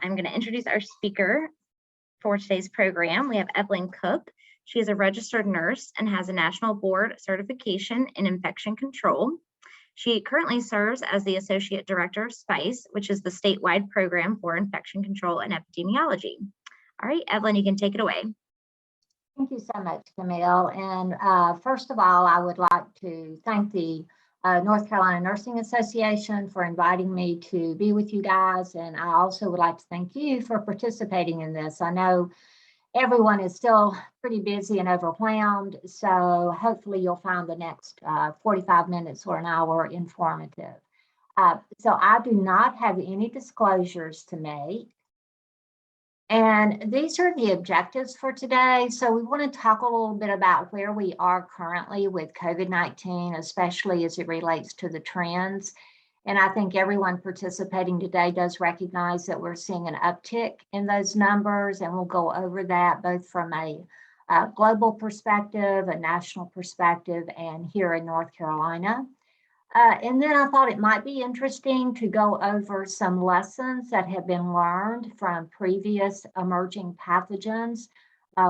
I'm going to introduce our speaker for today's program. We have Evelyn Cook. She is a registered nurse and has a national board certification in infection control. She currently serves as the Associate Director of SPICE, which is the statewide program for infection control and epidemiology. All right, Evelyn, you can take it away. Thank you so much, Camille. And first of all, I would like to thank the North Carolina Nursing Association for inviting me to be with you guys. And I also would like to thank you for participating in this. I know everyone is still pretty busy and overwhelmed, so hopefully you'll find the next 45 minutes or an hour informative. So I do not have any disclosures to make. And these are the objectives for today. So we want to talk a little bit about where we are currently with COVID-19, especially as it relates to the trends. And I think everyone participating today does recognize that we're seeing an uptick in those numbers, and we'll go over that both from a global perspective, a national perspective, and here in North Carolina. And then I thought it might be interesting to go over some lessons that have been learned from previous emerging pathogens,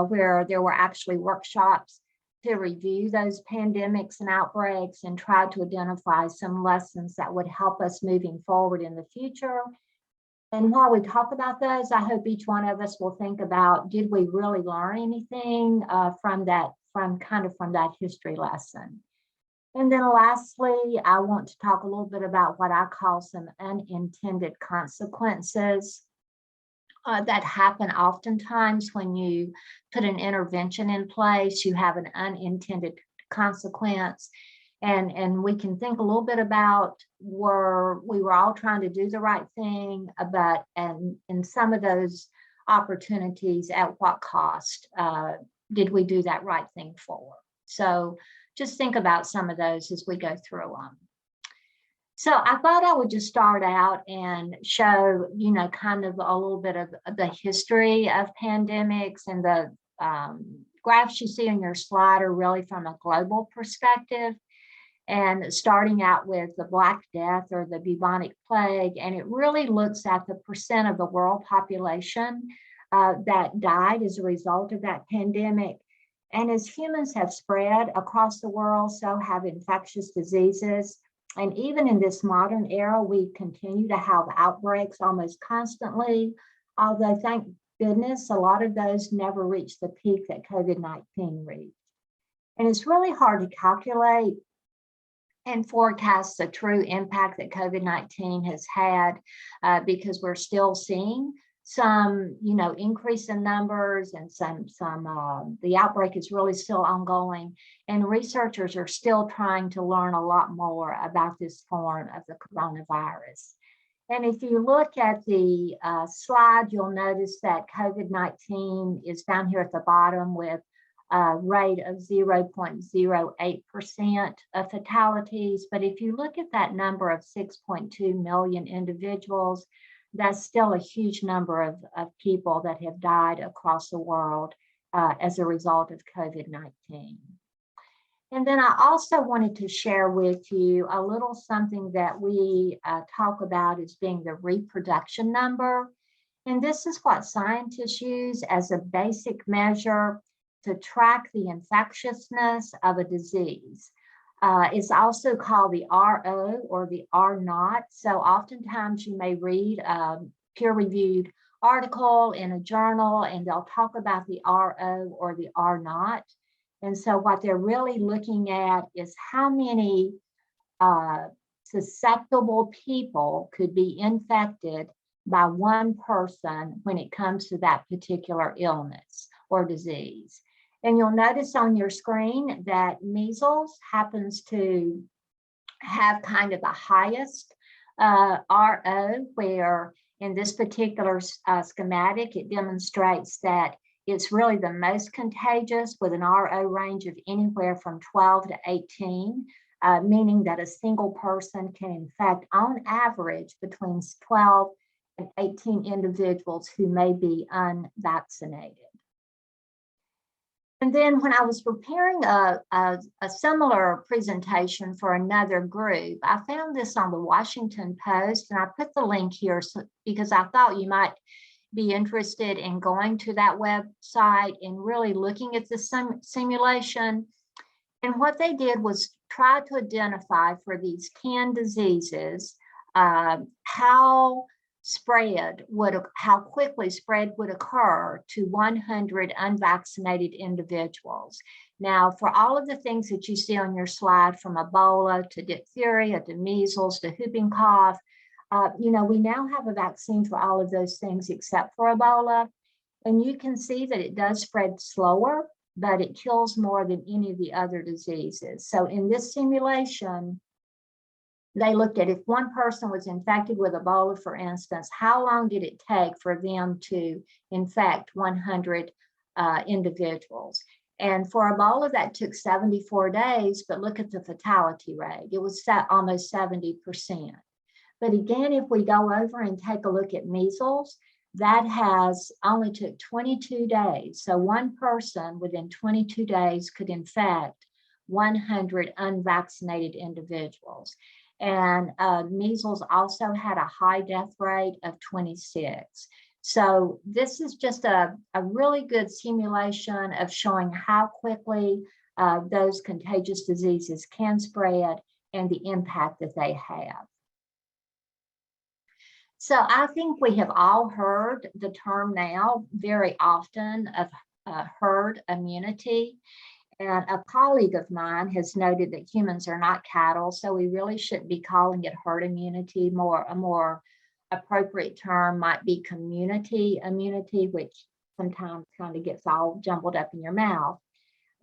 where there were actually workshops to review those pandemics and outbreaks and try to identify some lessons that would help us moving forward in the future. And while we talk about those, I hope each one of us will think about, did we really learn anything from that history lesson? And then lastly, I want to talk a little bit about what I call some unintended consequences that happen oftentimes when you put an intervention in place. You have an unintended consequence. And we can think a little bit about we were all trying to do the right thing, but in some of those opportunities, at what cost did we do that right thing for? So just think about some of those as we go through them. So I thought I would just start out and show, kind of a little bit of the history of pandemics, and the graphs you see on your slide are really from a global perspective, and starting out with the Black Death or the bubonic plague. And it really looks at the percent of the world population that died as a result of that pandemic. And as humans have spread across the world, so have infectious diseases. And even in this modern era, we continue to have outbreaks almost constantly, although thank goodness, a lot of those never reached the peak that COVID-19 reached. And it's really hard to calculate and forecast the true impact that COVID-19 has had because we're still seeing some, increase in numbers, and the outbreak is really still ongoing, and researchers are still trying to learn a lot more about this form of the coronavirus. And if you look at the slide, you'll notice that COVID-19 is down here at the bottom with a rate of 0.08% of fatalities. But if you look at that number of 6.2 million individuals, that's still a huge number of people that have died across the world as a result of COVID-19. And then I also wanted to share with you a little something that we talk about as being the reproduction number. And this is what scientists use as a basic measure to track the infectiousness of a disease. It's also called the RO or the R naught. So oftentimes you may read a peer-reviewed article in a journal, and they'll talk about the RO or the R naught. And so what they're really looking at is how many susceptible people could be infected by one person when it comes to that particular illness or disease. And you'll notice on your screen that measles happens to have kind of the highest RO, where in this particular schematic, it demonstrates that it's really the most contagious, with an RO range of anywhere from 12 to 18, meaning that a single person can infect on average between 12 and 18 individuals who may be unvaccinated. And then when I was preparing a similar presentation for another group, I found this on the Washington Post, and I put the link here because I thought you might be interested in going to that website and really looking at the simulation. And what they did was try to identify for these canned diseases, how quickly spread would occur to 100 unvaccinated individuals. Now, for all of the things that you see on your slide, from Ebola to diphtheria to measles to whooping cough, we now have a vaccine for all of those things except for Ebola. And you can see that it does spread slower, but it kills more than any of the other diseases. So in this simulation, they looked at if one person was infected with Ebola, for instance, how long did it take for them to infect 100 individuals? And for Ebola, that took 74 days, but look at the fatality rate. It was almost 70%. But again, if we go over and take a look at measles, that has only took 22 days. So one person within 22 days could infect 100 unvaccinated individuals. And measles also had a high death rate of 26. So this is just a really good simulation of showing how quickly those contagious diseases can spread and the impact that they have. So I think we have all heard the term now very often of herd immunity. And a colleague of mine has noted that humans are not cattle, so we really shouldn't be calling it herd immunity. A more appropriate term might be community immunity, which sometimes kind of gets all jumbled up in your mouth.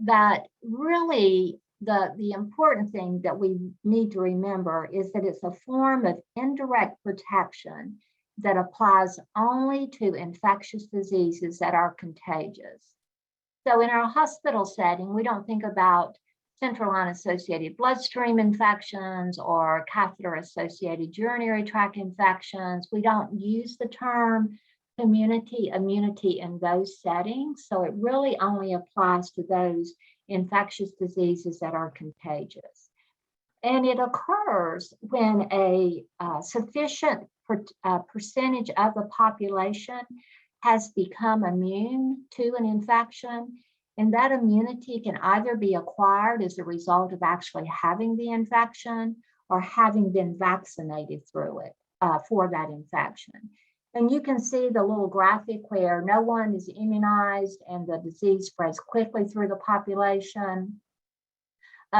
But really, the important thing that we need to remember is that it's a form of indirect protection that applies only to infectious diseases that are contagious. So in our hospital setting, we don't think about central line associated bloodstream infections or catheter associated urinary tract infections. We don't use the term community immunity in those settings. So it really only applies to those infectious diseases that are contagious. And it occurs when a sufficient percentage of the population has become immune to an infection. And that immunity can either be acquired as a result of actually having the infection or having been vaccinated through it for that infection. And you can see the little graphic where no one is immunized and the disease spreads quickly through the population.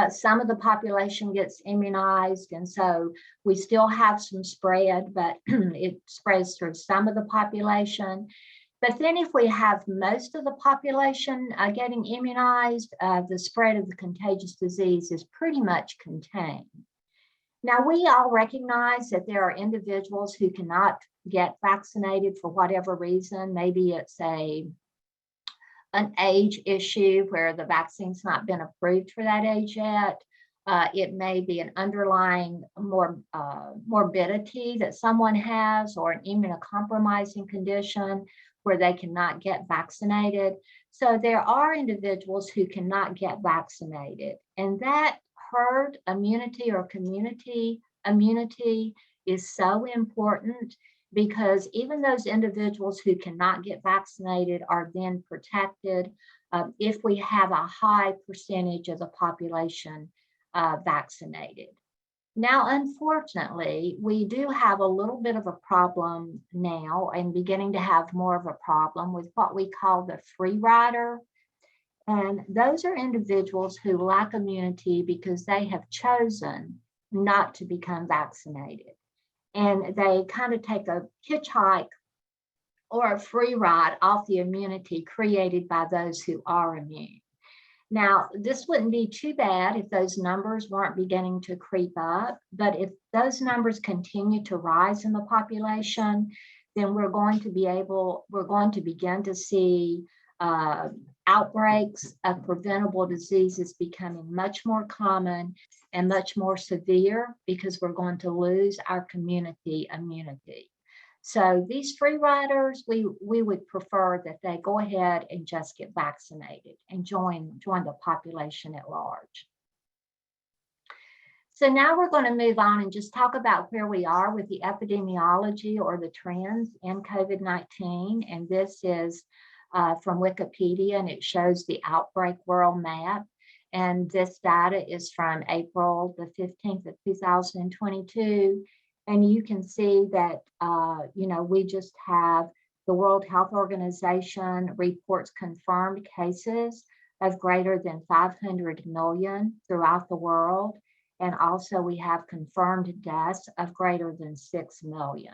Some of the population gets immunized, and so we still have some spread, but it spreads through some of the population. But then if we have most of the population getting immunized, the spread of the contagious disease is pretty much contained. Now, we all recognize that there are individuals who cannot get vaccinated for whatever reason. Maybe it's an age issue where the vaccine's not been approved for that age yet. It may be an underlying morbidity that someone has, or an immunocompromising condition where they cannot get vaccinated. So there are individuals who cannot get vaccinated, and that herd immunity or community immunity is so important, because even those individuals who cannot get vaccinated are then protected if we have a high percentage of the population vaccinated. Now, unfortunately, we do have a little bit of a problem now, and beginning to have more of a problem with what we call the free rider. And those are individuals who lack immunity because they have chosen not to become vaccinated. And they kind of take a hitchhike or a free ride off the immunity created by those who are immune. Now, this wouldn't be too bad if those numbers weren't beginning to creep up, but if those numbers continue to rise in the population, then we're going to begin to see outbreaks of preventable diseases becoming much more common and much more severe, because we're going to lose our community immunity. So these free riders, we would prefer that they go ahead and just get vaccinated and join the population at large. So now we're going to move on and just talk about where we are with the epidemiology or the trends in COVID-19. And this is from Wikipedia, and it shows the Outbreak World Map. And this data is from April the 15th of 2022. And you can see that, we just have the World Health Organization reports confirmed cases of greater than 500 million throughout the world. And also we have confirmed deaths of greater than 6 million.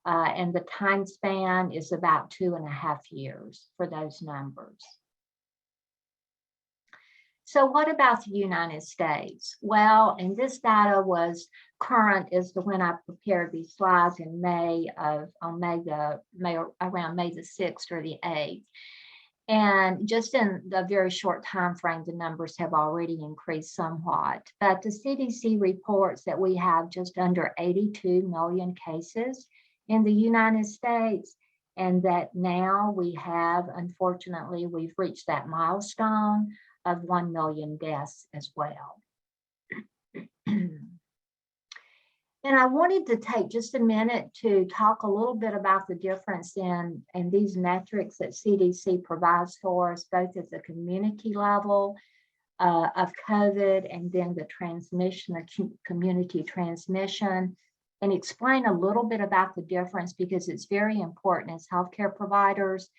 And the time span is about 2.5 years for those numbers. So what about the United States? Well, and this data was current as to when I prepared these slides in around May the 6th or the 8th. And just in the very short time frame, the numbers have already increased somewhat. But the CDC reports that we have just under 82 million cases in the United States, and that now we have, unfortunately, we've reached that milestone of 1 million deaths as well. And I wanted to take just a minute to talk a little bit about the difference in these metrics that CDC provides for us, both at the community level of COVID and then the transmission, the community transmission, and explain a little bit about the difference, because it's very important as healthcare providers,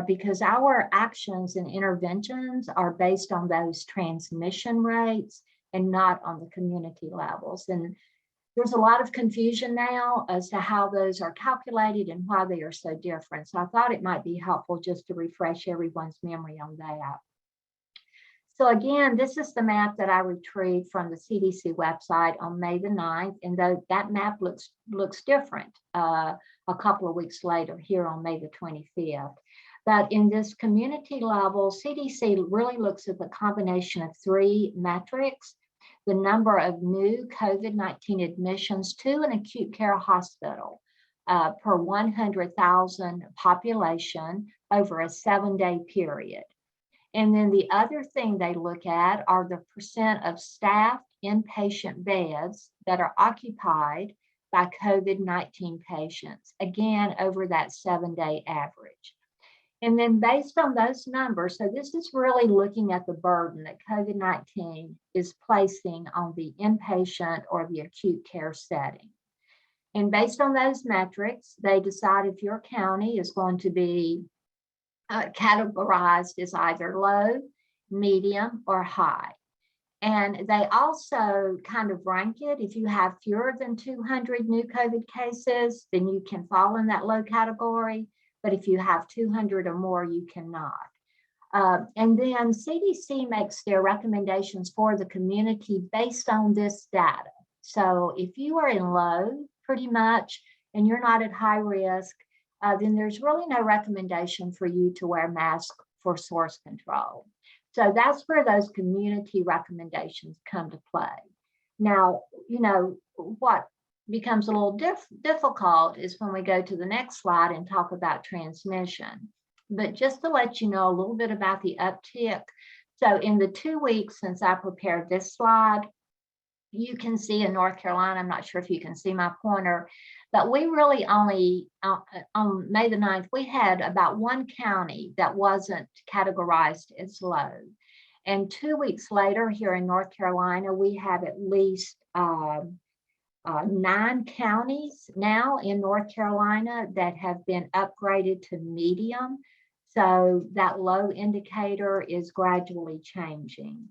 because our actions and interventions are based on those transmission rates and not on the community levels. And there's a lot of confusion now as to how those are calculated and why they are so different. So I thought it might be helpful just to refresh everyone's memory on that. So again, this is the map that I retrieved from the CDC website on May the 9th, and that map looks different a couple of weeks later here on May the 25th. But in this community level, CDC really looks at the combination of 3 metrics: the number of new COVID-19 admissions to an acute care hospital per 100,000 population over a 7-day period. And then the other thing they look at are the percent of staffed inpatient beds that are occupied by COVID-19 patients, again, over that 7-day average. And then based on those numbers, so this is really looking at the burden that COVID-19 is placing on the inpatient or the acute care setting. And based on those metrics, they decide if your county is going to be categorized as either low, medium, or high. And they also kind of rank it. If you have fewer than 200 new COVID cases, then you can fall in that low category. But if you have 200 or more, you cannot. And then CDC makes their recommendations for the community based on this data. So if you are in low, pretty much, and you're not at high risk, then there's really no recommendation for you to wear masks for source control. So that's where those community recommendations come to play. Now, what becomes a little difficult is when we go to the next slide and talk about transmission. But just to let you know a little bit about the uptick. So in the 2 weeks since I prepared this slide, you can see in North Carolina, I'm not sure if you can see my pointer, but we really only, on May the 9th, we had about 1 county that wasn't categorized as low. And 2 weeks later here in North Carolina, we have at least 9 counties now in North Carolina that have been upgraded to medium. So that low indicator is gradually changing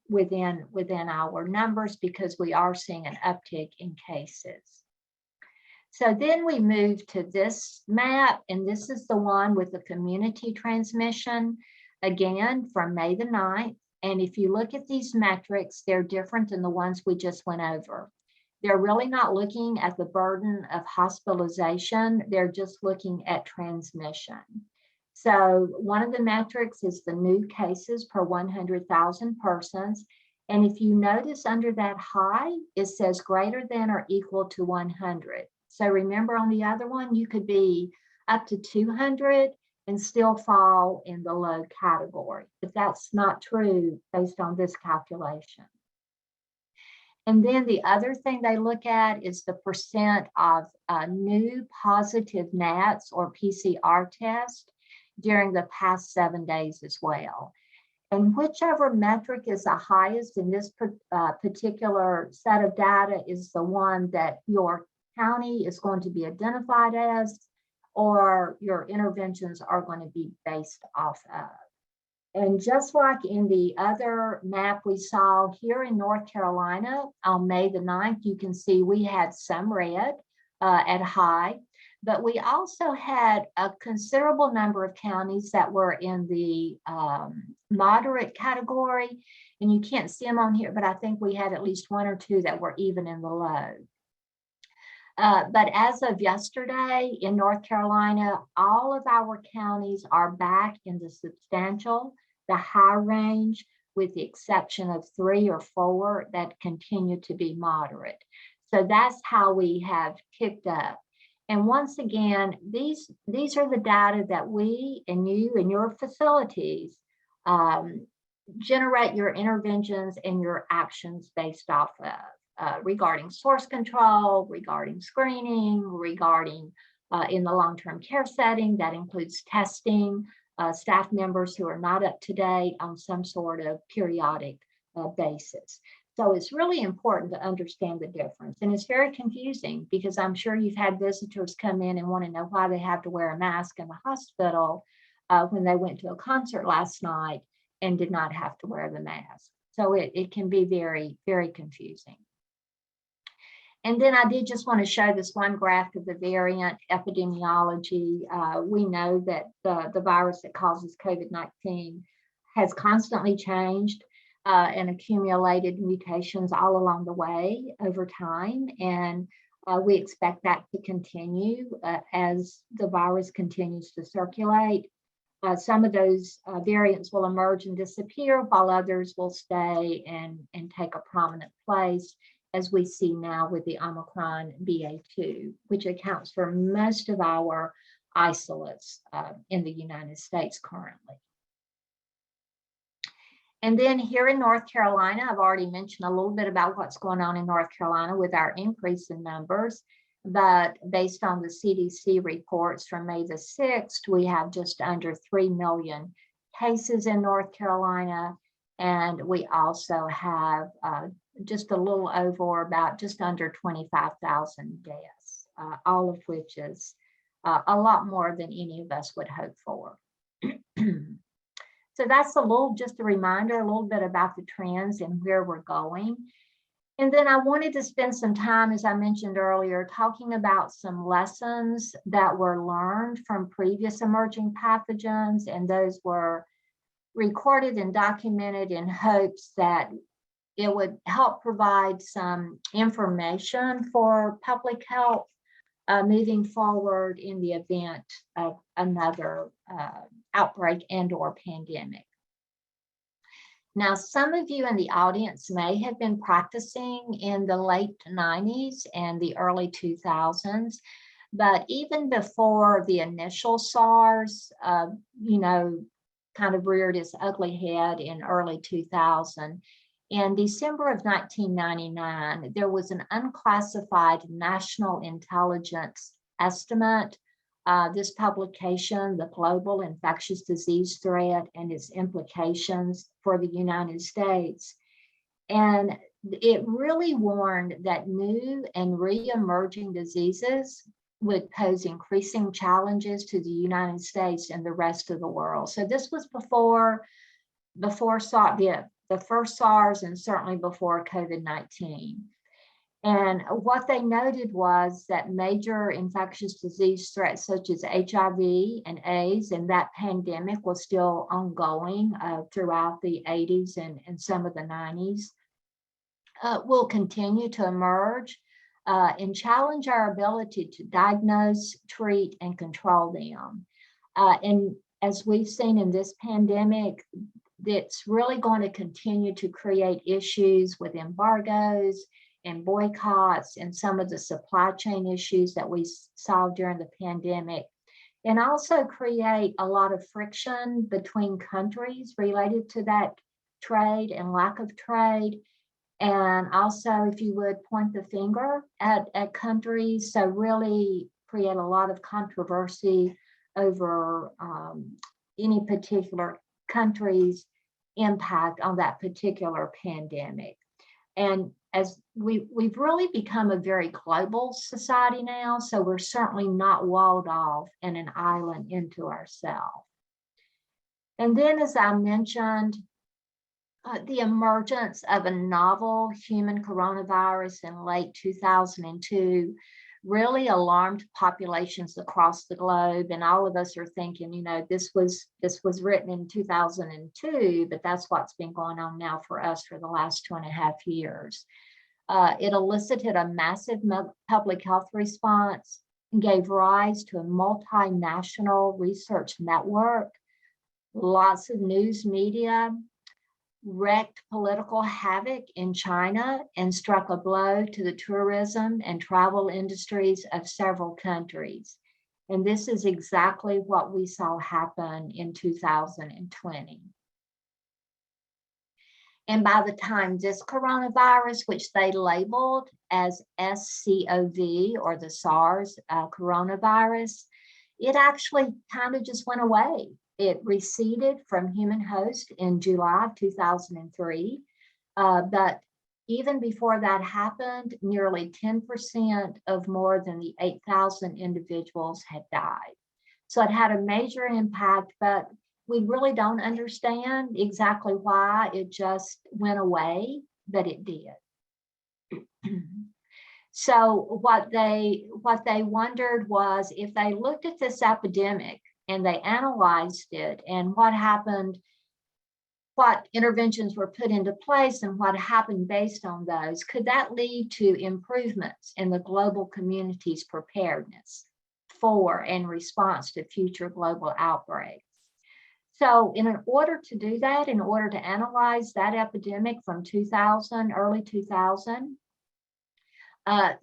within our numbers, because we are seeing an uptick in cases. So then we move to this map, and this is the one with the community transmission, again, from May the 9th. And if you look at these metrics, they're different than the ones we just went over. They're really not looking at the burden of hospitalization. They're just looking at transmission. So one of the metrics is the new cases per 100,000 persons. And if you notice under that high, it says greater than or equal to 100. So remember on the other one, you could be up to 200 and still fall in the low category. But that's not true based on this calculation. And then the other thing they look at is the percent of new positive NATs or PCR tests during the past 7 days as well. And whichever metric is the highest in this particular set of data is the one that your county is going to be identified as, or your interventions are going to be based off of. And just like in the other map we saw here in North Carolina on May the 9th, you can see we had some red at high, but we also had a considerable number of counties that were in the moderate category. And you can't see them on here, but I think we had at least 1 or 2 that were even in the low. But as of yesterday in North Carolina, all of our counties are back in the substantial, the high range, with the exception of 3 or 4 that continue to be moderate. So that's how we have kicked up. And once again, these are the data that we and you and your facilities generate your interventions and your actions based off of. Regarding source control, regarding screening, regarding in the long-term care setting, that includes testing staff members who are not up to date on some sort of periodic basis. So it's really important to understand the difference. And it's very confusing because I'm sure you've had visitors come in and want to know why they have to wear a mask in the hospital when they went to a concert last night and did not have to wear the mask. So it can be very, very confusing. And then I did just want to show this one graph of the variant epidemiology. We know that the virus that causes COVID-19 has constantly changed and accumulated mutations all along the way over time. And we expect that to continue as the virus continues to circulate. Some of those variants will emerge and disappear, while others will stay and take a prominent place, as we see now with the Omicron BA2, which accounts for most of our isolates in the United States currently. And then here in North Carolina, I've already mentioned a little bit about what's going on in North Carolina with our increase in numbers, but based on the CDC reports from May the 6th, we have just under 3 million cases in North Carolina, and we also have just a little over about just under 25,000 deaths, all of which is a lot more than any of us would hope for. So that's just a reminder, a little bit about the trends and where we're going. And then I wanted to spend some time, as I mentioned earlier, talking about some lessons that were learned from previous emerging pathogens, and those were recorded and documented in hopes that it would help provide some information for public health moving forward in the event of another outbreak and/or pandemic. Now, some of you in the audience may have been practicing in the late 90s and the early 2000s, but even before the initial SARS, kind of reared its ugly head in early 2000, in December of 1999, there was an unclassified national intelligence estimate. This publication, The Global Infectious Disease Threat and Its Implications for the United States. And it really warned that new and re-emerging diseases would pose increasing challenges to the United States and the rest of the world. So this was before the first SARS and certainly before COVID-19. And what they noted was that major infectious disease threats such as HIV and AIDS, and that pandemic was still ongoing throughout the 80s and some of the 90s, will continue to emerge and challenge our ability to diagnose, treat, and control them. And as we've seen in this pandemic, it's really going to continue to create issues with embargoes and boycotts and some of the supply chain issues that we saw during the pandemic, and also create a lot of friction between countries related to that trade and lack of trade. And also, if you would point the finger at countries, so really create a lot of controversy over any particular country's impact on that particular pandemic. And as we've really become a very global society now, so we're certainly not walled off in an island into ourselves. And then, as I mentioned, the emergence of a novel human coronavirus in late 2002 really alarmed populations across the globe. And all of us are thinking, you know, this was written in 2002, but that's what's been going on now for us for the last 2.5 years. It elicited a massive public health response and gave rise to a multinational research network, lots of news media, wreaked political havoc in China, and struck a blow to the tourism and travel industries of several countries. And this is exactly what we saw happen in 2020. And by the time this coronavirus, which they labeled as SCOV, or the Sars coronavirus, it actually kind of just went away. It receded from human host in July of 2003, but even before that happened, nearly 10% of more than the 8,000 individuals had died. So it had a major impact, but we really don't understand exactly why it just went away, but it did. So what they wondered was, if they looked at this epidemic and they analyzed it and what happened, what interventions were put into place and what happened based on those, could that lead to improvements in the global community's preparedness for and response to future global outbreaks? So in order to do that, in order to analyze that epidemic from 2000, early 2000,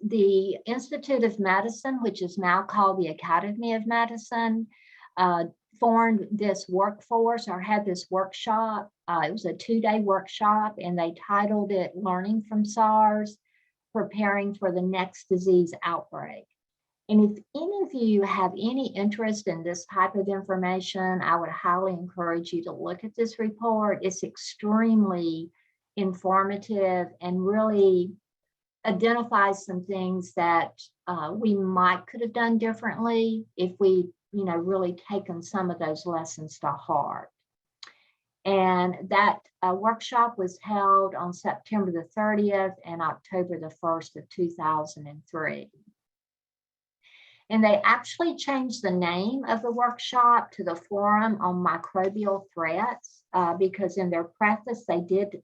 the Institute of Medicine, which is now called the Academy of Medicine, formed this workforce, or had this workshop. It was a 2-day workshop, and they titled it Learning from SARS, Preparing for the Next Disease Outbreak. And if any of you have any interest in this type of information, I would highly encourage you to look at this report. It's extremely informative and really identifies some things that we could have done differently if we, really taken some of those lessons to heart. And that workshop was held on September the 30th and October the 1st of 2003. And they actually changed the name of the workshop to the Forum on Microbial Threats, because in their preface, they did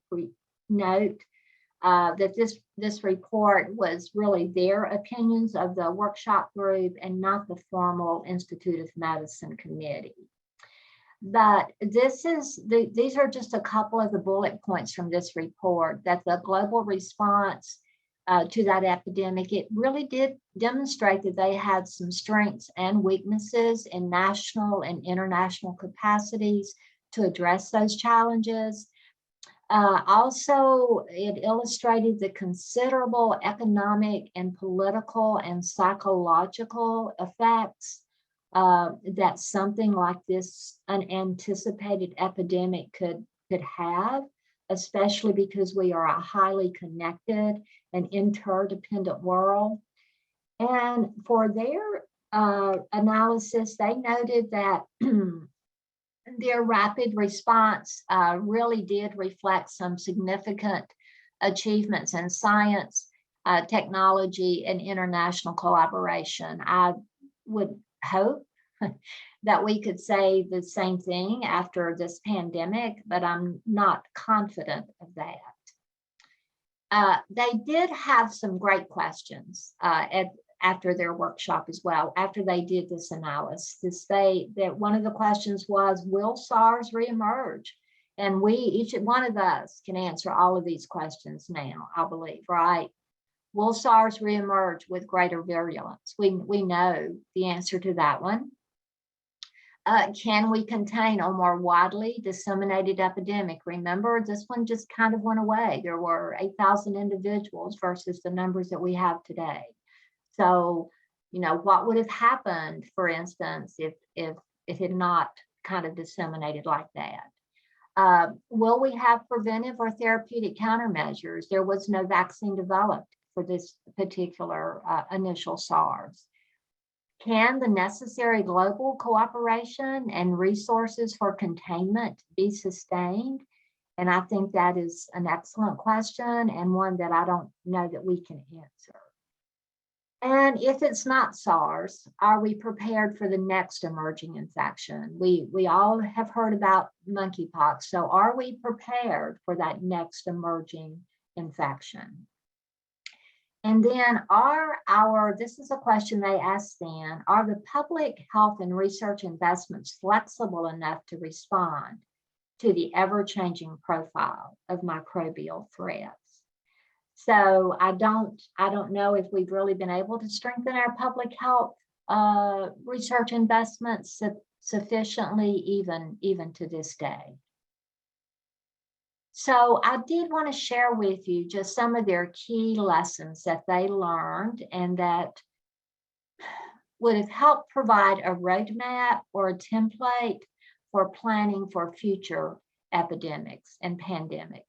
note that this report was really their opinions of the workshop group and not the formal Institute of Medicine committee. But these are just a couple of the bullet points from this report, that the global response to that epidemic, it really did demonstrate that they had some strengths and weaknesses in national and international capacities to address those challenges. Also, it illustrated the considerable economic and political and psychological effects that something like this unanticipated epidemic could have, especially because we are a highly connected and interdependent world. And for their analysis, they noted that their rapid response really did reflect some significant achievements in science, technology, and international collaboration. I would hope that we could say the same thing after this pandemic, but I'm not confident of that. They did have some great questions after their workshop as well, after they did this analysis. That one of the questions was, will SARS reemerge? And each one of us can answer all of these questions now, I believe, right? Will SARS reemerge with greater virulence? We know the answer to that one. Can we contain a more widely disseminated epidemic? Remember, this one just kind of went away. There were 8,000 individuals versus the numbers that we have today. So, what would have happened, for instance, if it had not kind of disseminated like that? Will we have preventive or therapeutic countermeasures? There was no vaccine developed for this particular initial SARS. Can the necessary global cooperation and resources for containment be sustained? And I think that is an excellent question and one that I don't know that we can answer. And if it's not SARS, are we prepared for the next emerging infection? We all have heard about monkeypox. So are we prepared for that next emerging infection? And then this is a question they asked then, are the public health and research investments flexible enough to respond to the ever-changing profile of microbial threats? So I don't know if we've really been able to strengthen our public health research investments sufficiently even to this day. So I did want to share with you just some of their key lessons that they learned and that would have helped provide a roadmap or a template for planning for future epidemics and pandemics.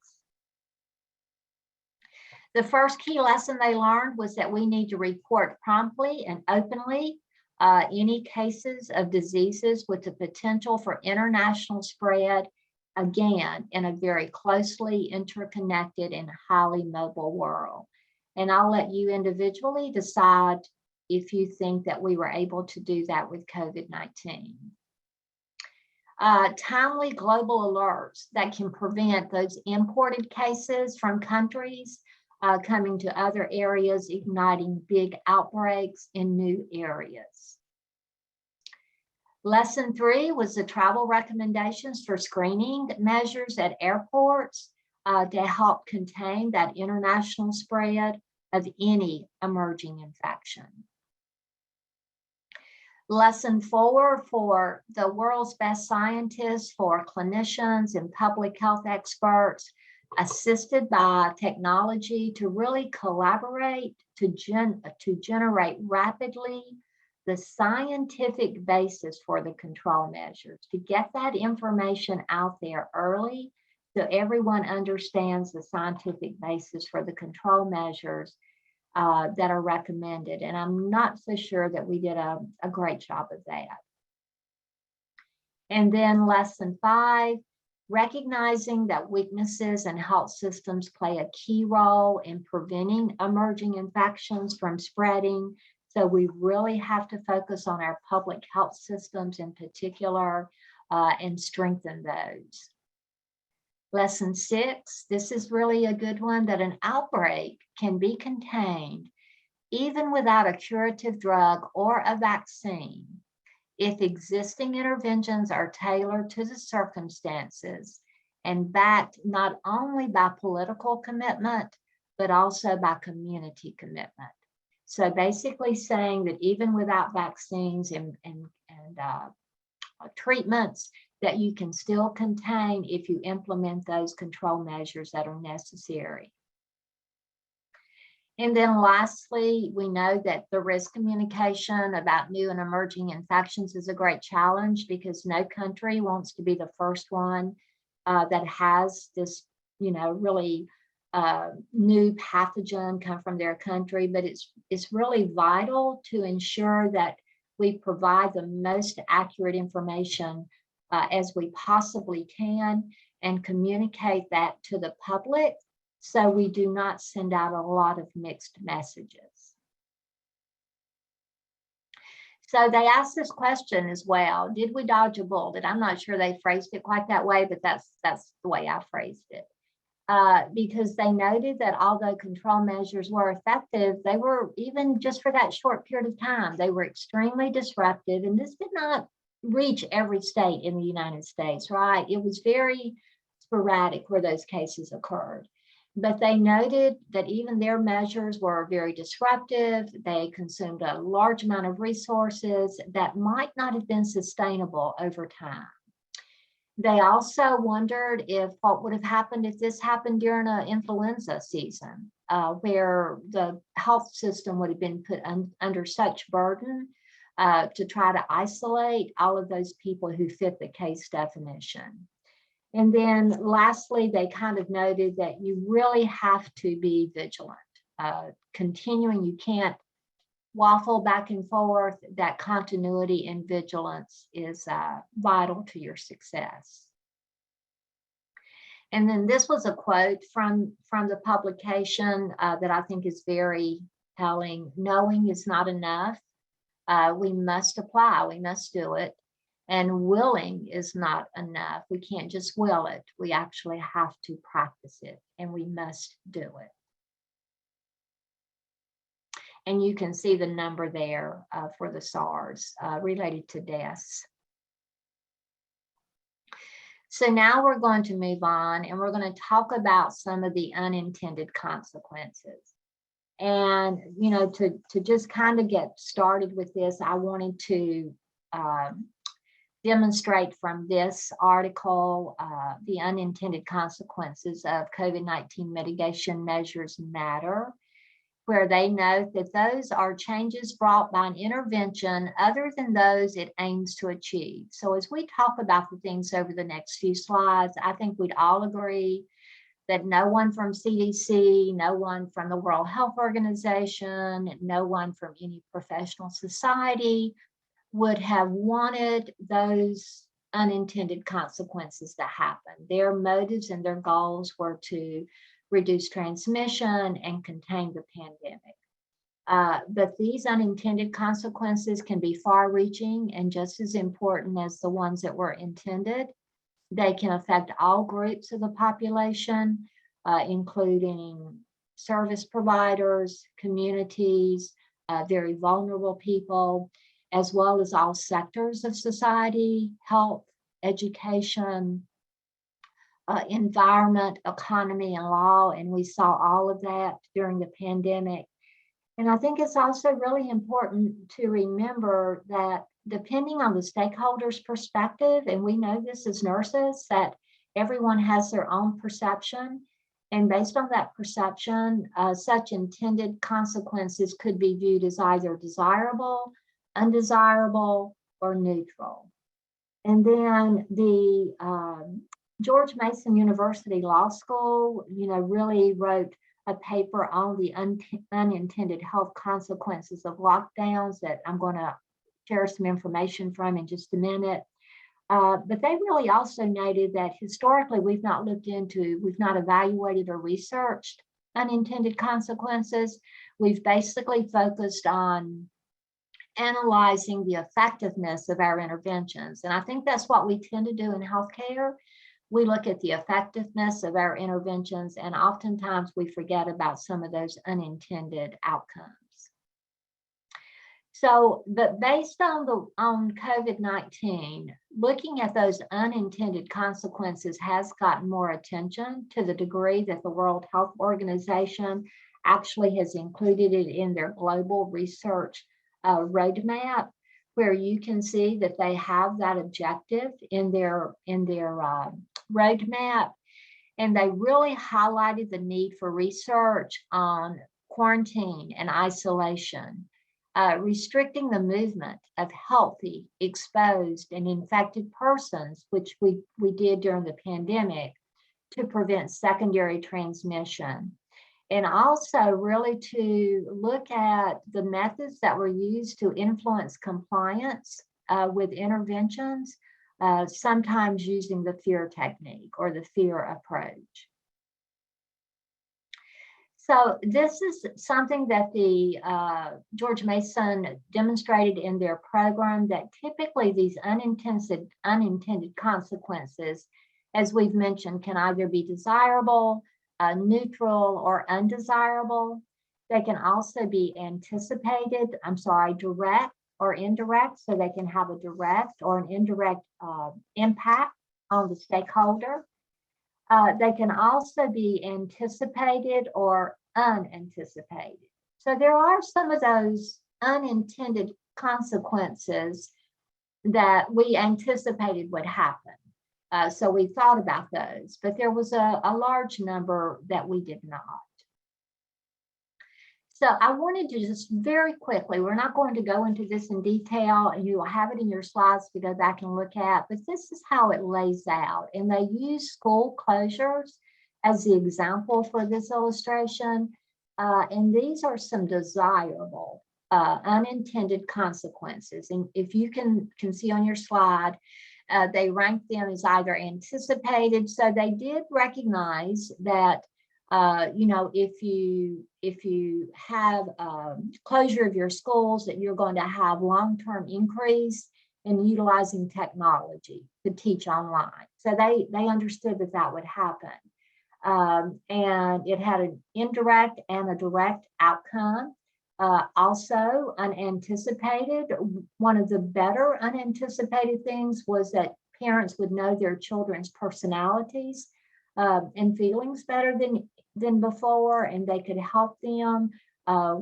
The first key lesson they learned was that we need to report promptly and openly any cases of diseases with the potential for international spread, again, in a very closely interconnected and highly mobile world. And I'll let you individually decide if you think that we were able to do that with COVID-19. Timely global alerts that can prevent those imported cases from countries coming to other areas, igniting big outbreaks in new areas. Lesson 3 was the travel recommendations for screening measures at airports to help contain that international spread of any emerging infection. Lesson 4 for the world's best scientists, for clinicians and public health experts, assisted by technology to really collaborate to generate rapidly the scientific basis for the control measures, to get that information out there early so everyone understands the scientific basis for the control measures that are recommended. And I'm not so sure that we did a great job of that. And then lesson 5, recognizing that weaknesses in health systems play a key role in preventing emerging infections from spreading. So we really have to focus on our public health systems in particular and strengthen those. Lesson 6, this is really a good one, that an outbreak can be contained even without a curative drug or a vaccine if existing interventions are tailored to the circumstances and backed not only by political commitment, but also by community commitment. So basically saying that even without vaccines and treatments, that you can still contain if you implement those control measures that are necessary. And then lastly, we know that the risk communication about new and emerging infections is a great challenge because no country wants to be the first one that has this, really new pathogen come from their country. But it's really vital to ensure that we provide the most accurate information as we possibly can and communicate that to the public, so we do not send out a lot of mixed messages. So they asked this question as well, did we dodge a bullet? I'm not sure they phrased it quite that way, but that's the way I phrased it. Because they noted that although control measures were effective, they were, even just for that short period of time, they were extremely disruptive, and this did not reach every state in the United States, right? It was very sporadic where those cases occurred. But they noted that even their measures were very disruptive. They consumed a large amount of resources that might not have been sustainable over time. They also wondered if what would have happened if this happened during an influenza season, where the health system would have been put under such burden to try to isolate all of those people who fit the case definition. And then lastly, they kind of noted that you really have to be vigilant, continuing, you can't waffle back and forth. That continuity and vigilance is vital to your success. And then this was a quote from the publication that I think is very telling. Knowing is not enough. We must apply, we must do it. And willing is not enough. We can't just will it. We actually have to practice it, and we must do it. And you can see the number there for the Sars related to deaths. So now we're going to move on, and we're going to talk about some of the unintended consequences. And, you know, to just kind of get started with this, I wanted to demonstrate from this article the unintended consequences of COVID-19 mitigation measures matter, where they note that those are changes brought by an intervention other than those it aims to achieve. So as we talk about the things over the next few slides, I think we'd all agree that no one from CDC, no one from the World Health Organization, no one from any professional society would have wanted those unintended consequences to happen. Their motives and their goals were to reduce transmission and contain the pandemic. But these unintended consequences can be far-reaching and just as important as the ones that were intended. They can affect all groups of the population, including service providers, communities, very vulnerable people, as well as all sectors of society, health, education, environment, economy, and law. And we saw all of that during the pandemic. And I think it's also really important to remember that depending on the stakeholders' perspective, and we know this as nurses, that everyone has their own perception. And based on that perception, such intended consequences could be viewed as either desirable, undesirable, or neutral. And then the George Mason University Law School, really wrote a paper on the unintended health consequences of lockdowns that I'm going to share some information from in just a minute. But they really also noted that historically we've not evaluated or researched unintended consequences. We've basically focused on analyzing the effectiveness of our interventions. And I think that's what we tend to do in healthcare. We look at the effectiveness of our interventions, and oftentimes we forget about some of those unintended outcomes. So, but based on COVID-19, looking at those unintended consequences has gotten more attention to the degree that the World Health Organization actually has included it in their global research roadmap, where you can see that they have that objective in their roadmap. And they really highlighted the need for research on quarantine and isolation, restricting the movement of healthy, exposed, and infected persons, which we did during the pandemic, to prevent secondary transmission. And also really to look at the methods that were used to influence compliance with interventions, sometimes using the fear technique or the fear approach. So this is something that the George Mason demonstrated in their program, that typically these unintended consequences, as we've mentioned, can either be desirable, neutral, or undesirable. They can also be direct or indirect, so they can have a direct or an indirect impact on the stakeholder. They can also be anticipated or unanticipated. So there are some of those unintended consequences that we anticipated would happen. So we thought about those, but there was a large number that we did not. So I wanted to just very quickly, we're not going to go into this in detail, and you will have it in your slides to go back and look at, but this is how it lays out. And they use school closures as the example for this illustration. And these are some desirable unintended consequences. And if you can see on your slide, they rank them as either anticipated. So they did recognize that if you have closure of your schools, that you're going to have long-term increase in utilizing technology to teach online. So they understood that that would happen. And it had an indirect and a direct outcome. Also unanticipated. One of the better unanticipated things was that parents would know their children's personalities and feelings better than before, and they could help them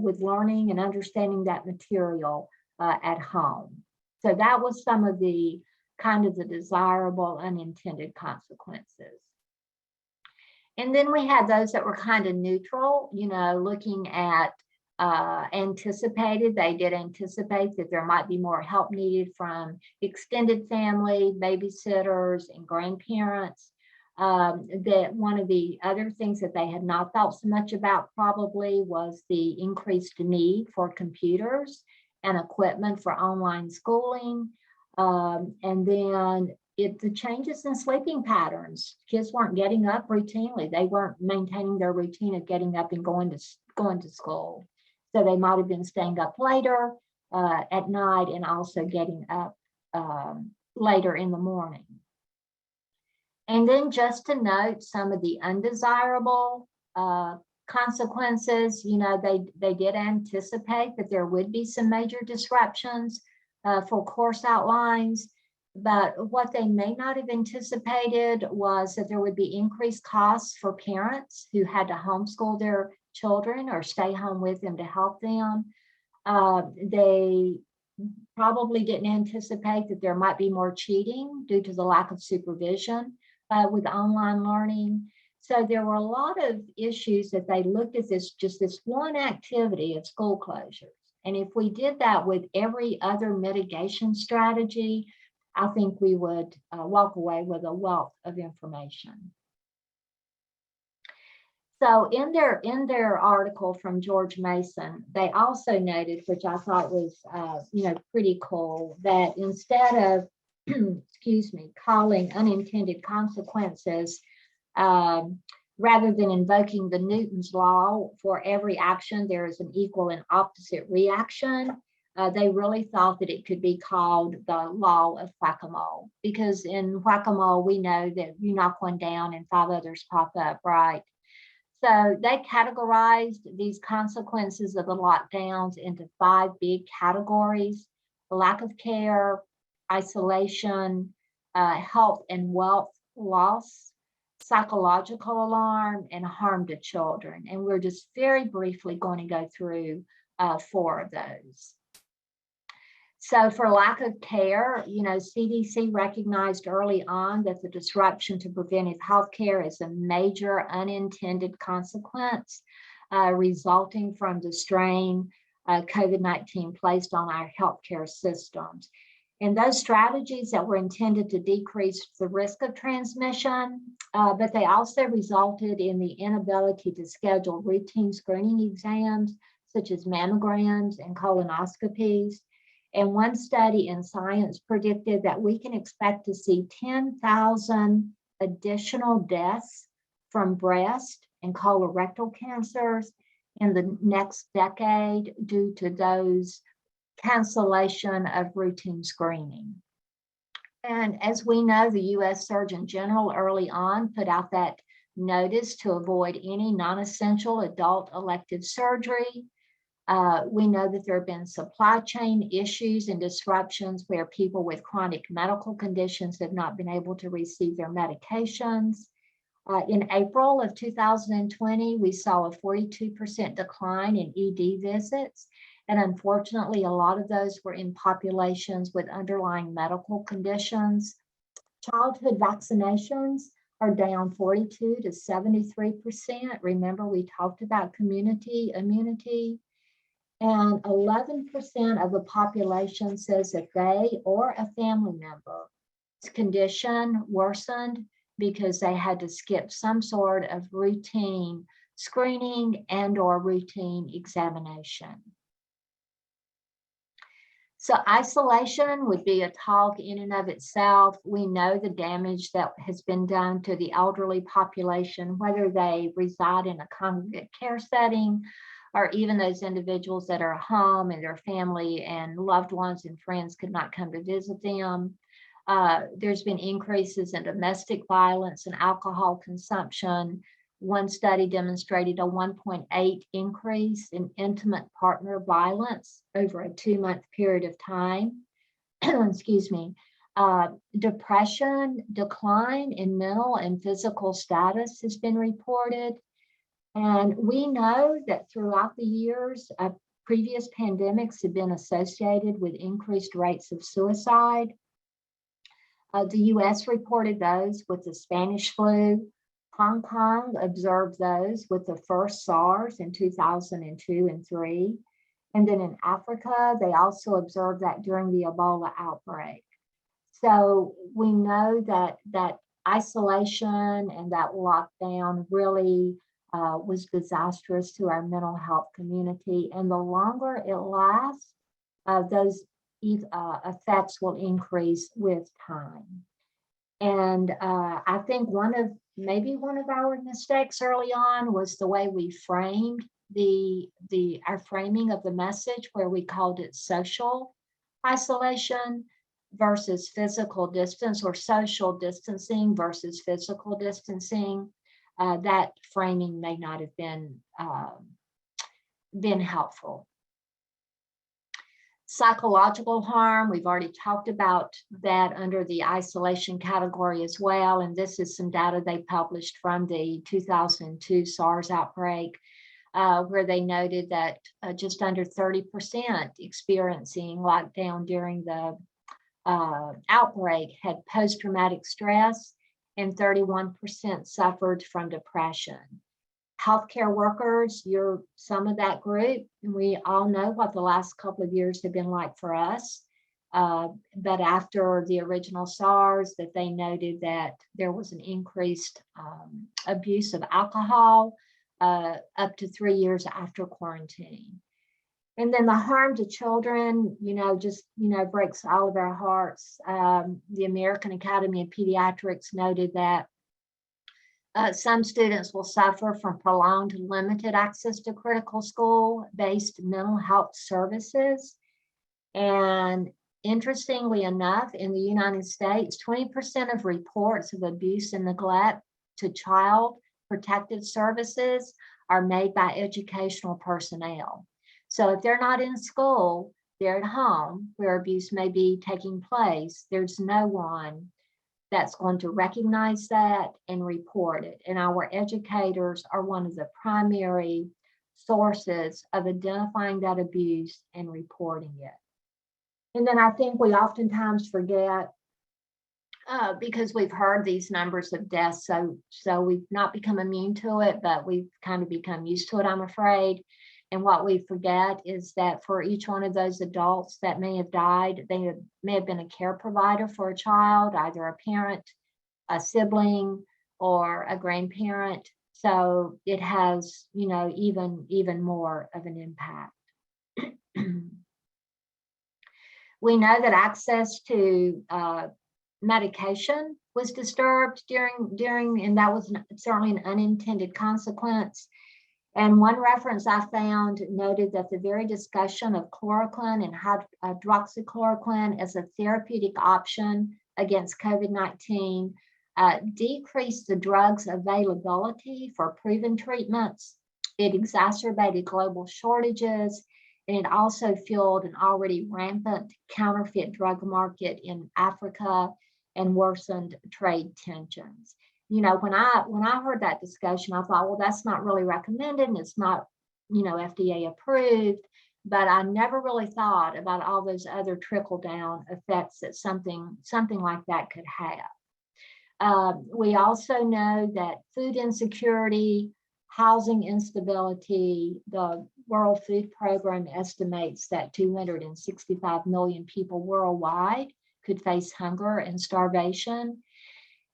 with learning and understanding that material at home. So that was some of the kind of the desirable unintended consequences. And then we had those that were kind of neutral, looking at anticipated. They did anticipate that there might be more help needed from extended family, babysitters, and grandparents. That one of the other things that they had not thought so much about probably was the increased need for computers and equipment for online schooling. And then the changes in sleeping patterns. Kids weren't getting up routinely. They weren't maintaining their routine of getting up and going to school. So they might have been staying up later at night and also getting up later in the morning. And then just to note some of the undesirable consequences, they did anticipate that there would be some major disruptions for course outlines. But what they may not have anticipated was that there would be increased costs for parents who had to homeschool their children or stay home with them to help them. They probably didn't anticipate that there might be more cheating due to the lack of supervision with online learning. So there were a lot of issues that they looked at just this one activity of school closures. And if we did that with every other mitigation strategy, I think we would walk away with a wealth of information. So in their article from George Mason, they also noted, which I thought was pretty cool, that instead of calling unintended consequences, rather than invoking the Newton's law, for every action there is an equal and opposite reaction. They really thought that it could be called the law of whack-a-mole, because in whack-a-mole, we know that you knock one down and 5 others pop up, right? So they categorized these consequences of the lockdowns into 5 big categories: lack of care, isolation, health and wealth loss, psychological alarm, and harm to children. And we're just very briefly going to go through 4 of those. So for lack of care, CDC recognized early on that the disruption to preventive health care is a major unintended consequence resulting from the strain COVID-19 placed on our healthcare systems. And those strategies that were intended to decrease the risk of transmission, but they also resulted in the inability to schedule routine screening exams, such as mammograms and colonoscopies. And one study in Science predicted that we can expect to see 10,000 additional deaths from breast and colorectal cancers in the next decade due to those cancellation of routine screening. And as we know, the U.S. Surgeon General early on put out that notice to avoid any non-essential adult elective surgery. We know that there have been supply chain issues and disruptions where people with chronic medical conditions have not been able to receive their medications. In April of 2020, we saw a 42% decline in ED visits. And unfortunately, a lot of those were in populations with underlying medical conditions. Childhood vaccinations are down 42 to 73%. Remember, we talked about community immunity. And 11% of the population says that they or a family member's condition worsened because they had to skip some sort of routine screening and or routine examination. So isolation would be a talk in and of itself. We know the damage that has been done to the elderly population, whether they reside in a congregate care setting or even those individuals that are home and their family and loved ones and friends could not come to visit them. There's been increases in domestic violence and alcohol consumption. One study demonstrated a 1.8 increase in intimate partner violence over a 2-month period of time. Excuse me. Depression, decline in mental and physical status has been reported. And we know that throughout the years, previous pandemics have been associated with increased rates of suicide. The US reported those with the Spanish flu. Hong Kong observed those with the first SARS in 2002 and 3. And then in Africa, they also observed that during the Ebola outbreak. So we know that isolation and that lockdown really was disastrous to our mental health community. And the longer it lasts, those effects will increase with time. And I think maybe one of our mistakes early on was the way we framed our framing of the message, where we called it social isolation versus physical distance, or social distancing versus physical distancing. That framing may not have been helpful. Psychological harm, we've already talked about that under the isolation category as well. And this is some data they published from the 2002 SARS outbreak, where they noted that just under 30% experiencing lockdown during the outbreak had post-traumatic stress, and 31% suffered from depression. Healthcare workers, you're some of that group, and we all know what the last couple of years have been like for us. But after the original SARS, that they noted that there was an increased abuse of alcohol up to 3 years after quarantine. And then the harm to children, just breaks all of our hearts. The American Academy of Pediatrics noted that some students will suffer from prolonged limited access to critical school-based mental health services. And interestingly enough, in the United States, 20% of reports of abuse and neglect to child protective services are made by educational personnel. So if they're not in school, they're at home where abuse may be taking place. There's no one that's going to recognize that and report it. And our educators are one of the primary sources of identifying that abuse and reporting it. And then I think we oftentimes forget, because we've heard these numbers of deaths, so we've not become immune to it, but we've kind of become used to it, I'm afraid. And what we forget is that for each one of those adults that may have died, they may have been a care provider for a child, either a parent, a sibling, or a grandparent. So it has, even more of an impact. We know that access to medication was disturbed during, and that was certainly an unintended consequence. And one reference I found noted that the very discussion of chloroquine and hydroxychloroquine as a therapeutic option against COVID-19 decreased the drug's availability for proven treatments. It exacerbated global shortages, and it also fueled an already rampant counterfeit drug market in Africa and worsened trade tensions. when I heard that discussion, I thought, well, that's not really recommended and it's not, FDA approved. But I never really thought about all those other trickle down effects that something like that could have. We also know that food insecurity, housing instability, the World Food Program estimates that 265 million people worldwide could face hunger and starvation.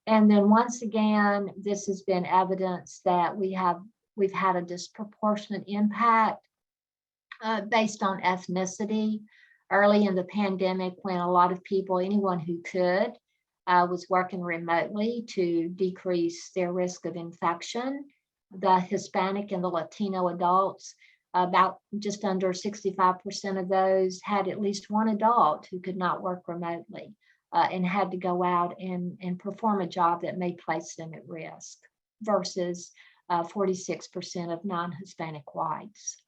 And then once again, this has been evidence that we've had a disproportionate impact based on ethnicity. Early in the pandemic, when a lot of people, anyone who could, was working remotely to decrease their risk of infection. The Hispanic and the Latino adults, about just under 65% of those had at least one adult who could not work remotely and had to go out and perform a job that may place them at risk, versus 46% of non-Hispanic whites.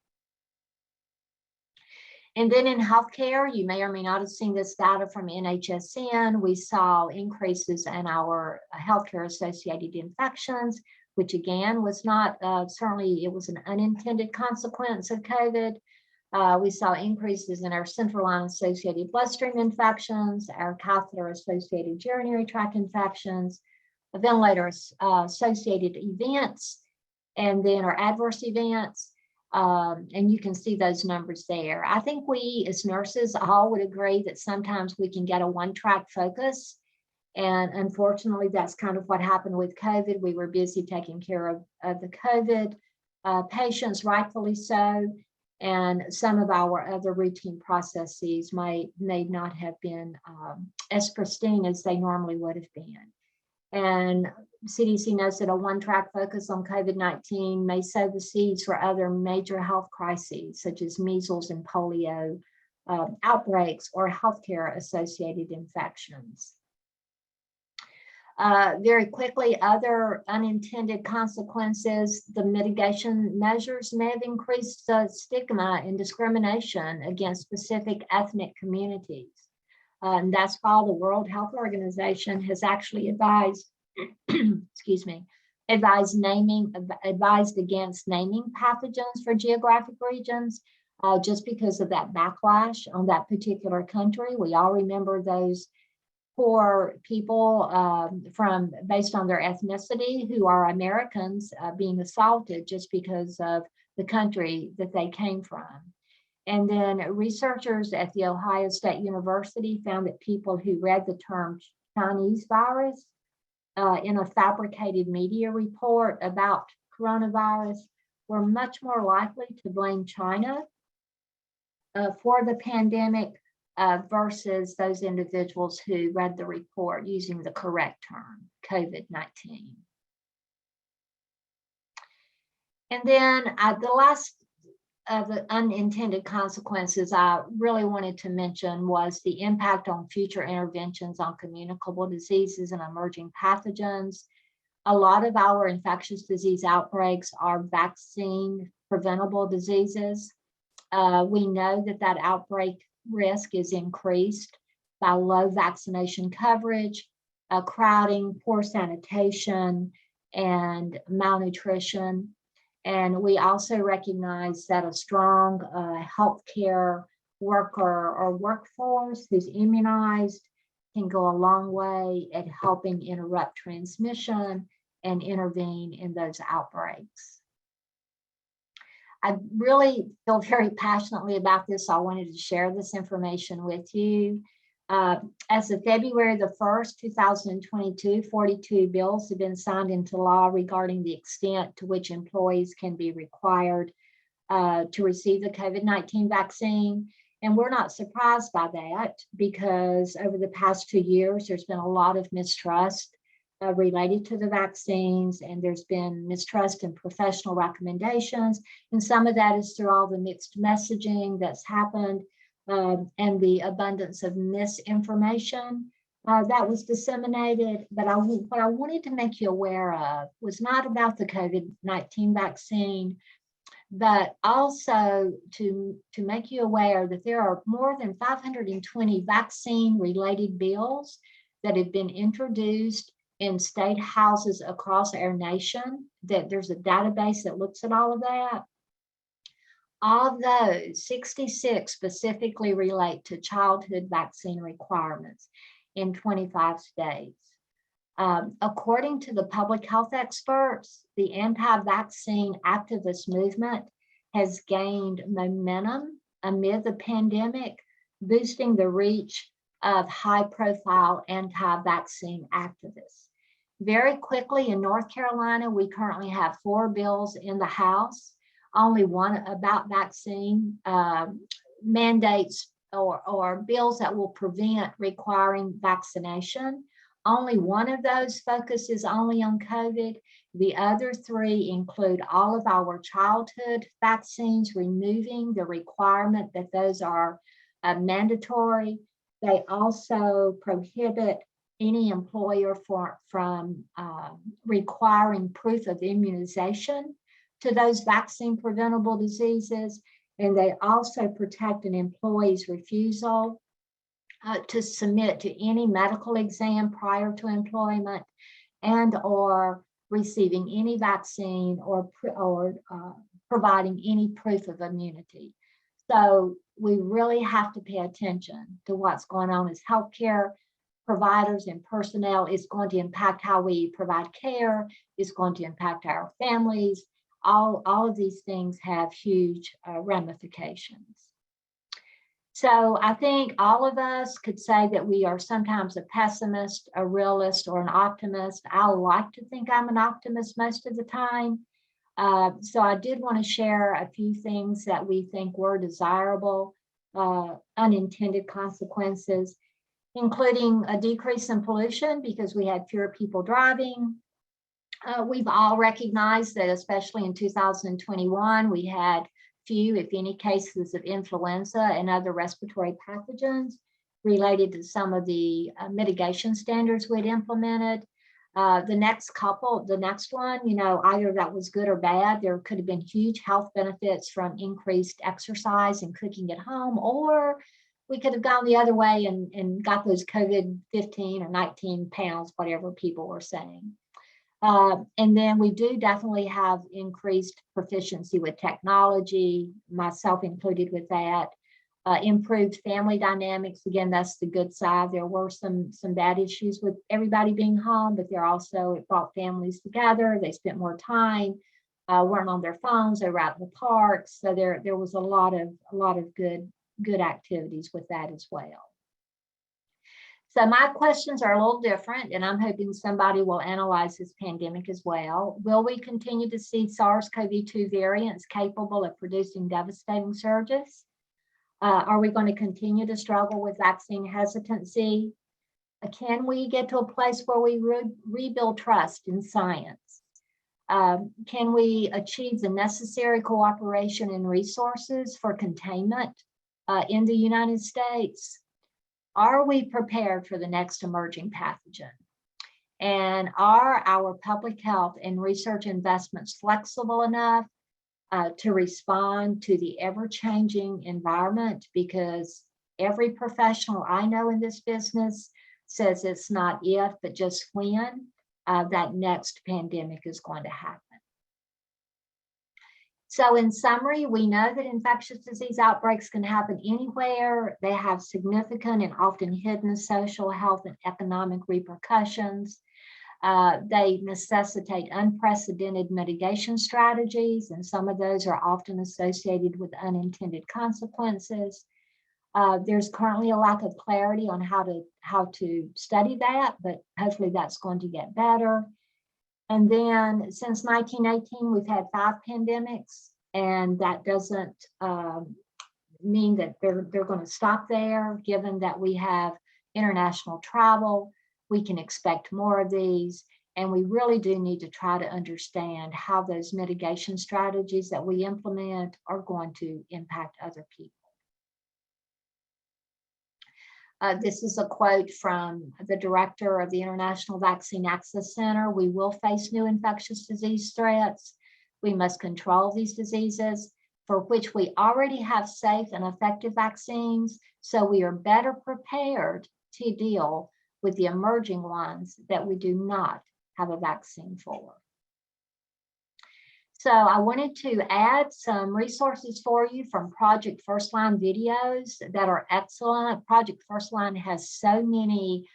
And then in healthcare, you may or may not have seen this data from NHSN. We saw increases in our healthcare associated infections, which again was not, certainly it was an unintended consequence of COVID. We saw increases in our central line associated bloodstream infections, our catheter associated urinary tract infections, ventilator associated events, and then our adverse events. And you can see those numbers there. I think we as nurses all would agree that sometimes we can get a one-track focus. And unfortunately, that's kind of what happened with COVID. We were busy taking care of the COVID patients, rightfully so. And some of our other routine processes may not have been as pristine as they normally would have been. And CDC knows that a one-track focus on COVID-19 may sow the seeds for other major health crises, such as measles and polio outbreaks or healthcare associated infections. Very quickly, other unintended consequences, the mitigation measures may have increased stigma and discrimination against specific ethnic communities. And that's why the World Health Organization has actually advised, advised against naming pathogens for geographic regions, just because of that backlash on that particular country. We all remember those poor people based on their ethnicity who are Americans being assaulted just because of the country that they came from. And then researchers at the Ohio State University found that people who read the term Chinese virus in a fabricated media report about coronavirus were much more likely to blame China for the pandemic versus those individuals who read the report using the correct term, COVID-19. And then the last of the unintended consequences I really wanted to mention was the impact on future interventions on communicable diseases and emerging pathogens. A lot of our infectious disease outbreaks are vaccine preventable diseases. We know that outbreak risk is increased by low vaccination coverage, crowding, poor sanitation, and malnutrition. And we also recognize that a strong healthcare worker or workforce who's immunized can go a long way at helping interrupt transmission and intervene in those outbreaks. I really feel very passionately about this. So I wanted to share this information with you. As of February the 1st, 2022, 42 bills have been signed into law regarding the extent to which employees can be required to receive the COVID-19 vaccine. And we're not surprised by that because over the past 2 years, there's been a lot of mistrust related to the vaccines, and there's been mistrust in professional recommendations. And some of that is through all the mixed messaging that's happened and the abundance of misinformation that was disseminated. But what I wanted to make you aware of was not about the COVID-19 vaccine, but also to make you aware that there are more than 520 vaccine-related bills that have been introduced in state houses across our nation, that there's a database that looks at all of that. Of those, 66 specifically relate to childhood vaccine requirements in 25 states. According to the public health experts, the anti-vaccine activist movement has gained momentum amid the pandemic, boosting the reach of high-profile anti-vaccine activists. Very quickly in North Carolina, we currently have 4 bills in the House, only one about vaccine mandates or bills that will prevent requiring vaccination. Only one of those focuses only on COVID. The other 3 include all of our childhood vaccines, removing the requirement that those are mandatory. They also prohibit any employer from requiring proof of immunization to those vaccine preventable diseases. And they also protect an employee's refusal to submit to any medical exam prior to employment and or receiving any vaccine or providing any proof of immunity. So we really have to pay attention to what's going on as healthcare providers and personnel. Is going to impact how we provide care, is going to impact our families. All of these things have huge ramifications. So I think all of us could say that we are sometimes a pessimist, a realist, or an optimist. I like to think I'm an optimist most of the time. So I did want to share a few things that we think were desirable, unintended consequences, including a decrease in pollution because we had fewer people driving. We've all recognized that, especially in 2021, we had few, if any, cases of influenza and other respiratory pathogens related to some of the mitigation standards we'd implemented. The next one, either that was good or bad. There could have been huge health benefits from increased exercise and cooking at home, or we could have gone the other way and got those COVID-15 or 19 pounds, whatever people were saying. And then we do definitely have increased proficiency with technology, myself included with that, improved family dynamics. Again, that's the good side. There were some bad issues with everybody being home, but it brought families together. They spent more time, weren't on their phones, they were out in the parks. So there was a lot of good activities with that as well. So my questions are a little different, and I'm hoping somebody will analyze this pandemic as well. Will we continue to see SARS-CoV-2 variants capable of producing devastating surges? Are we going to continue to struggle with vaccine hesitancy? Can we get to a place where we rebuild trust in science? Can we achieve the necessary cooperation and resources for containment in the United States? Are we prepared for the next emerging pathogen? And are our public health and research investments flexible enough to respond to the ever-changing environment? Because every professional I know in this business says it's not if, but just when that next pandemic is going to happen. So in summary, we know that infectious disease outbreaks can happen anywhere. They have significant and often hidden social, health, and economic repercussions. They necessitate unprecedented mitigation strategies, and some of those are often associated with unintended consequences. There's currently a lack of clarity on how to study that, but hopefully that's going to get better. And then since 1918, we've had 5 pandemics, and that doesn't mean that they're going to stop there. Given that we have international travel, we can expect more of these, and we really do need to try to understand how those mitigation strategies that we implement are going to impact other people. This is a quote from the director of the International Vaccine Access Center. We will face new infectious disease threats. We must control these diseases for which we already have safe and effective vaccines, so we are better prepared to deal with the emerging ones that we do not have a vaccine for. So I wanted to add some resources for you from Project Firstline videos that are excellent. Project Firstline has so many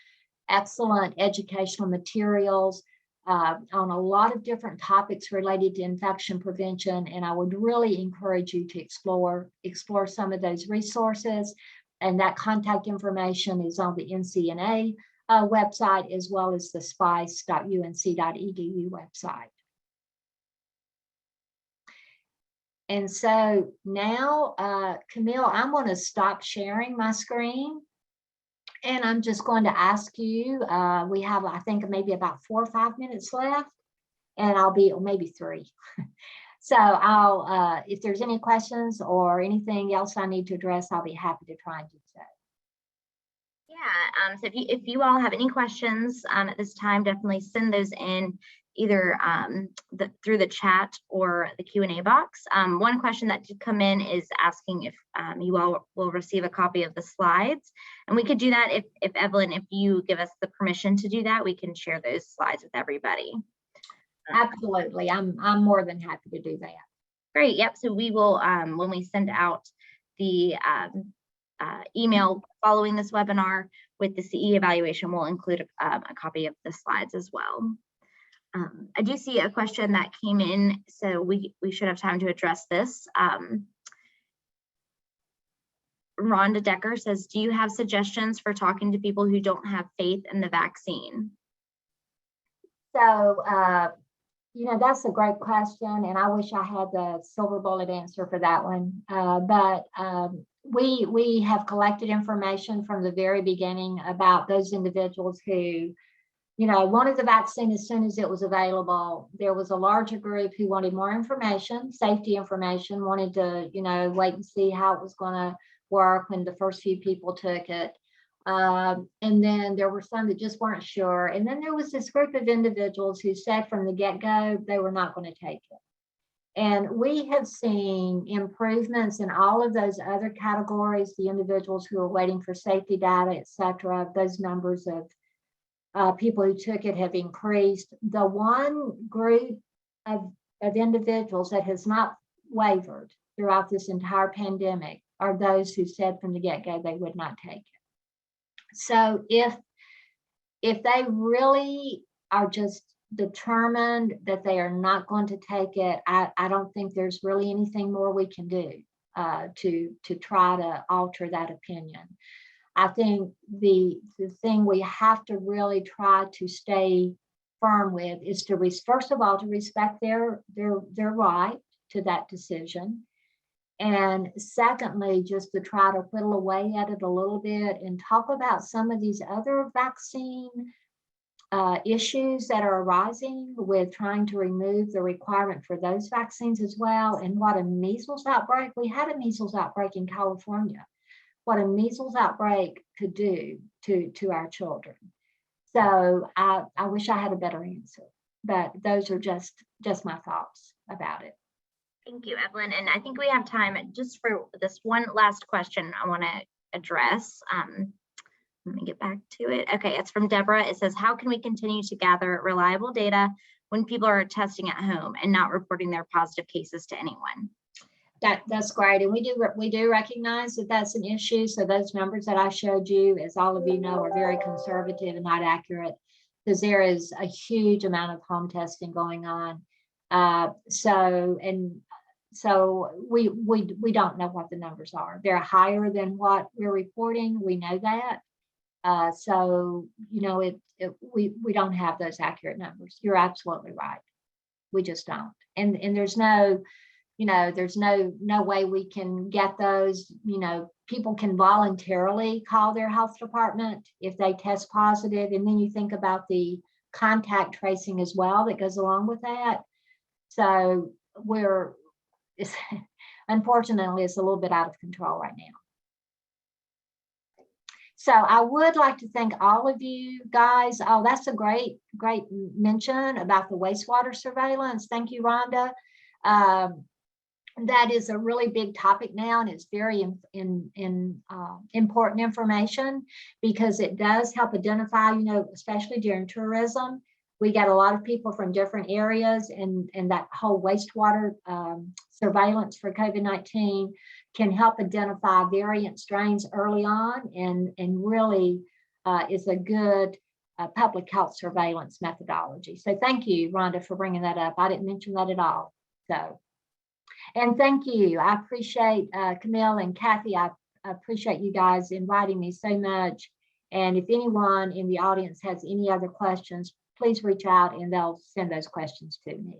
excellent educational materials on a lot of different topics related to infection prevention, and I would really encourage you to explore some of those resources. And that contact information is on the NCNA website, as well as the spice.unc.edu website. And so now, Camille, I'm going to stop sharing my screen. And I'm just going to ask you, we have, I think, maybe about 4 or 5 minutes left, and I'll be, or maybe 3. So I'll, if there's any questions or anything else I need to address, I'll be happy to try and do so. Yeah, so if you all have any questions at this time, definitely send those in either through the chat or the Q&A box. One question that did come in is asking if you all will receive a copy of the slides. And we could do that if Evelyn, if you give us the permission to do that, we can share those slides with everybody. Absolutely, I'm more than happy to do that. Great, yep, so we will, when we send out the email following this webinar with the CE evaluation, we'll include a copy of the slides as well. I do see a question that came in, so we should have time to address this. Rhonda Decker says, do you have suggestions for talking to people who don't have faith in the vaccine? So, you know, that's a great question, and I wish I had the silver bullet answer for that one. But we have collected information from the very beginning about those individuals who, you know, wanted the vaccine as soon as it was available. There was a larger group who wanted more information, safety information, wanted to, you know, wait and see how it was going to work when the first few people took it. And then there were some that just weren't sure. And then there was this group of individuals who said from the get-go they were not going to take it. And we have seen improvements in all of those other categories, the individuals who are waiting for safety data, et cetera. Those numbers of people who took it have increased. The one group of individuals that has not wavered throughout this entire pandemic are those who said from the get-go they would not take it. So if they really are just determined that they are not going to take it, I don't think there's really anything more we can do to try to alter that opinion. I think the thing we have to really try to stay firm with is to, first of all, to respect their right to that decision. And secondly, just to try to whittle away at it a little bit and talk about some of these other vaccine issues that are arising with trying to remove the requirement for those vaccines as well. And what a measles outbreak, we had a measles outbreak in California, what a measles outbreak could do to our children. So I wish I had a better answer, but those are just my thoughts about it. Thank you, Evelyn. And I think we have time just for this one last question I want to address. Let me get back to it. Okay, it's from Deborah. It says, how can we continue to gather reliable data when people are testing at home and not reporting their positive cases to anyone? That's great. And we do recognize that that's an issue. So those numbers that I showed you, as all of you know, are very conservative and not accurate, because there is a huge amount of home testing going on. So we don't know what the numbers are. They're higher than what we're reporting. We know that. So, you know, we don't have those accurate numbers. You're absolutely right. We just don't. And there's no, you know, there's no way we can get those. You know, people can voluntarily call their health department if they test positive. And then you think about the contact tracing as well that goes along with that. So unfortunately, it's a little bit out of control right now. So I would like to thank all of you guys. Oh, that's a great mention about the wastewater surveillance. Thank you, Rhonda. that is a really big topic now, and it's very important information because it does help identify, especially during tourism. We get a lot of people from different areas, and that whole wastewater surveillance for COVID-19 can help identify variant strains early on, and really is a good public health surveillance methodology. So thank you, Rhonda, for bringing that up. I didn't mention that at all. So. And thank you. I appreciate Camille and Kathy. I appreciate you guys inviting me so much. And if anyone in the audience has any other questions, please reach out and they'll send those questions to me.